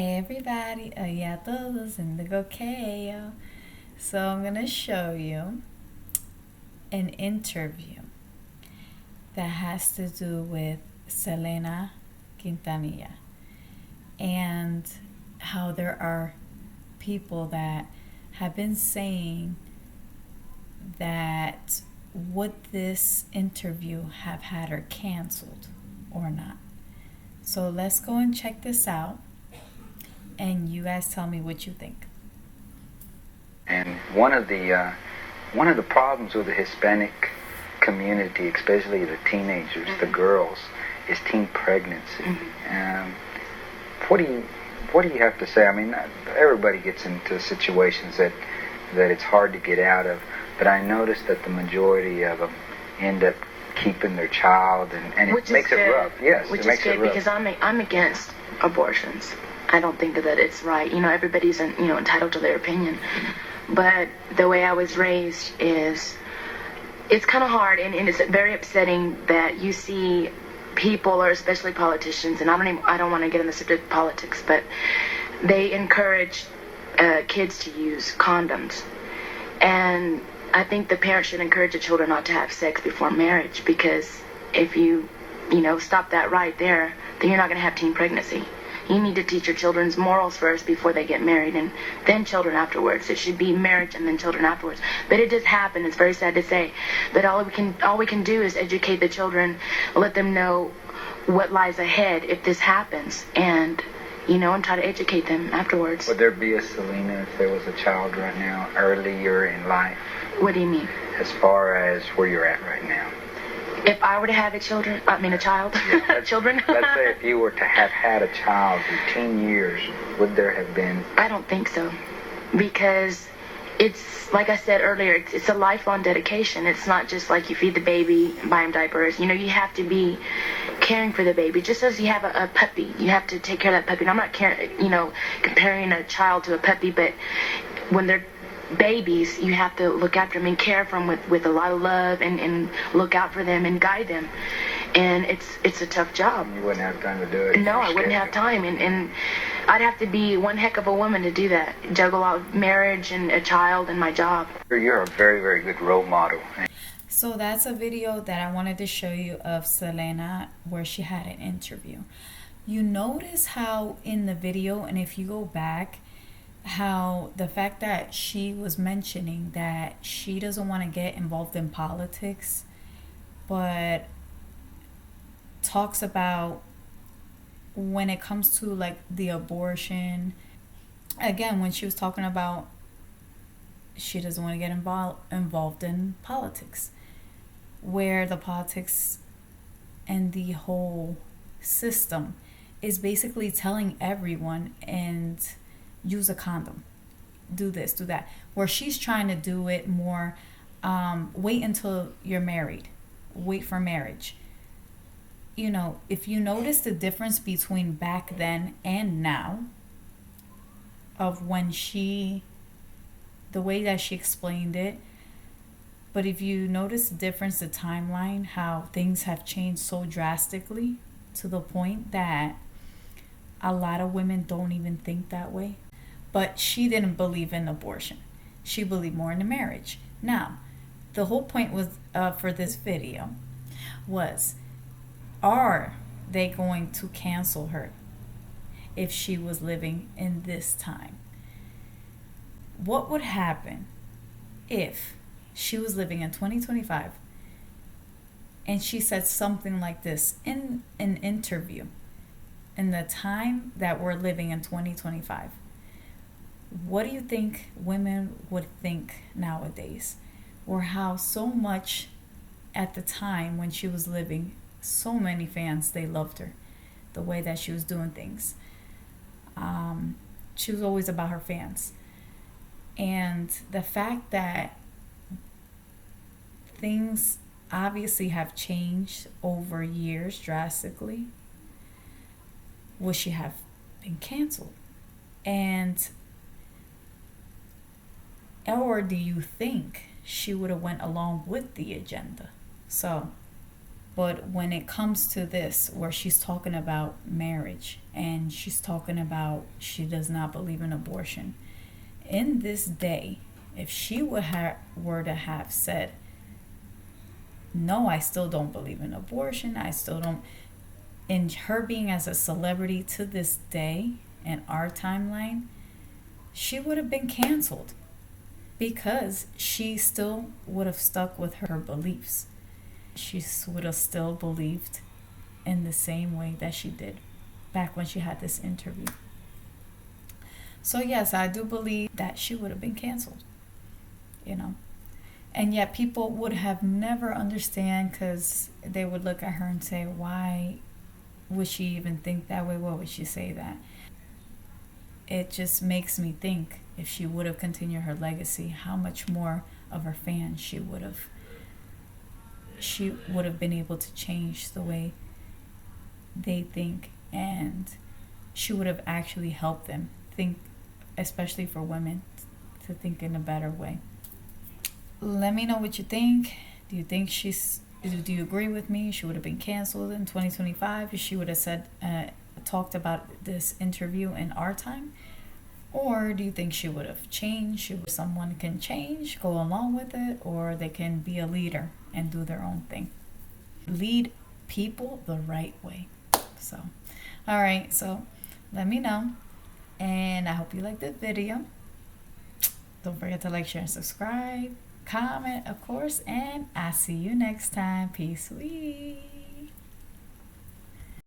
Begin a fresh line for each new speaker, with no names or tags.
Hey everybody, ya todos, indigo Keo. So I'm gonna show you an interview that has to do with Selena Quintanilla and how there are people that have been saying that would this interview have had her canceled or not. So let's go and check this out, and you guys tell me what you think.
And one of the problems with the Hispanic community, especially the teenagers, the girls, is teen pregnancy. What do you have to say? I mean, everybody gets into situations that it's hard to get out of, but I noticed that the majority of them end up keeping their child, and it makes it rough. Yes,
which
it makes
is good
it rough.
because I'm against abortions. I don't think that it's right. Everybody's entitled to their opinion. But the way I was raised is, it's kind of hard, and it's very upsetting that you see people, or especially politicians, and I don't want to get in the subject of politics, but they encourage kids to use condoms. And I think the parents should encourage the children not to have sex before marriage, because if you stop that right there, then you're not going to have teen pregnancy. You need to teach your children's morals first before they get married, and then children afterwards. It should be marriage and then children afterwards. But it does happen. It's very sad to say. But all we can do is educate the children, let them know what lies ahead if this happens, and try to educate them afterwards.
Would there be a Selena if there was a child right now, earlier in life?
What do you mean?
As far as where you're at right now.
If I were to have a child,
Yeah,
children.
Let's say if you were to have had a child in 10 years, would there have been?
I don't think so, because it's, like I said earlier, it's a lifelong dedication. It's not just like you feed the baby, buy him diapers. You have to be caring for the baby. Just as you have a puppy, you have to take care of that puppy. And I'm not comparing a child to a puppy, but when they're babies, you have to look after them and care for them with a lot of love, and look out for them and guide them. And it's a tough job.
You wouldn't have time to do it.
No, I wouldn't have time, and I'd have to be one heck of a woman to do that. Juggle out marriage and a child and my job.
You're a very, very good role model.
So that's a video that I wanted to show you of Selena, where she had an interview. You notice how in the video, and if you go back, how the fact that she was mentioning that she doesn't want to get involved in politics, but talks about when it comes to like the abortion, again, when she was talking about she doesn't want to get involved in politics, where the politics and the whole system is basically telling everyone and use a condom, do this, do that, where she's trying to do it more, wait until you're married, wait for marriage. If you notice the difference between back then and now, of when the way that she explained it, but if you notice the difference, the timeline, how things have changed so drastically to the point that a lot of women don't even think that way. But she didn't believe in abortion. She believed more in the marriage. Now, the whole point was for this video was, are they going to cancel her if she was living in this time? What would happen if she was living in 2025 and she said something like this in an interview in the time that we're living in 2025? What do you think women would think nowadays? Or how so much at the time when she was living, so many fans, they loved her, the way that she was doing things. She was always about her fans. And the fact that things obviously have changed over years drastically, would she have been canceled? Or do you think she would have went along with the agenda? So But when it comes to this, where she's talking about marriage and she's talking about she does not believe in abortion, in this day, if she were to have said, no, I still don't believe in abortion, I still don't, in her being as a celebrity to this day in our timeline, she would have been canceled because she still would have stuck with her beliefs. She would have still believed in the same way that she did back when she had this interview. So yes, I do believe that she would have been canceled, you know. And yet people would have never understand, because they would look at her and say, why would she even think that way? Why would she say that? It just makes me think, if she would have continued her legacy, how much more of her fans she would have been able to change the way they think, and she would have actually helped them think, especially for women, to think in a better way. Let me know what you think. Do you think do you agree with me? She would have been canceled in 2025 if she would have said, talked about this interview in our time? Or do you think she would have changed? Someone can change, go along with it, or they can be a leader and do their own thing. Lead people the right way. So, all right, so let me know. And I hope you liked this video. Don't forget to like, share, and subscribe. Comment, of course. And I'll see you next time. Peace.